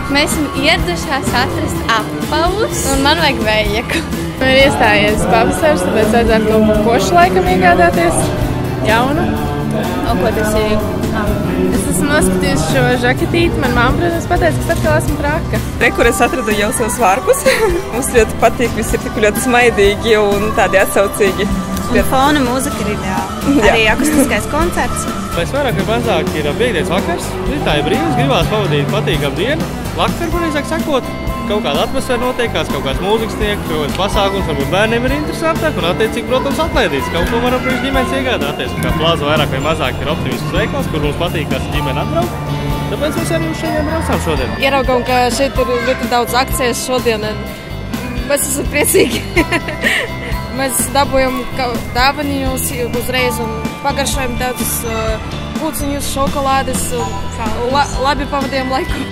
Mēs esam ieradušās atrast apavus, un man vajag vējaku. Man ir iestājies pavasars, tāpēc vajadzētu kaut ko košu laikam iegādāties, jaunu. Un ko tas ir? Es esmu noskatījusi šo žaketīti. Man mamma, protams, pateica, ka atkal esmu traka. Kur es atradu jau savus vārkus. Mums ļoti patīk, visi ir tik ļoti smaidīgi un tādi atsaucīgi. Un fona mūzika ir ideāla. Arī akustiskais koncerts. Pēc vairāk vai mazāk ir brīvdienas vakars. Tā ir brīvs, gribās pavadīt patīkamu dienu. Vakar, pareizāk sakot, kaut kāda atmosfēra notiekās, kaut kāds mūzikas tiek, kaut kāds pasākums, varbūt bērniem ir interesantāk un attiecīgi, protams, atlaidīts. Kaut ko varam priekš ģimenes iegādāties. Kā Plaza vairāk vai mazāk ir optimisks veikals, kur mums patīkās ģimene atbraukt. Tāpēc mēs arī šodien braucām šodien. Ieraugām, ka šeit ir ļoti daudz akcijas šodien. Mēs esam priecīgi. Mēs dabūjam dāvaniņus uzreiz un pagaršojam daudzus puciņus, šokolādes un labi pavadījām laiku.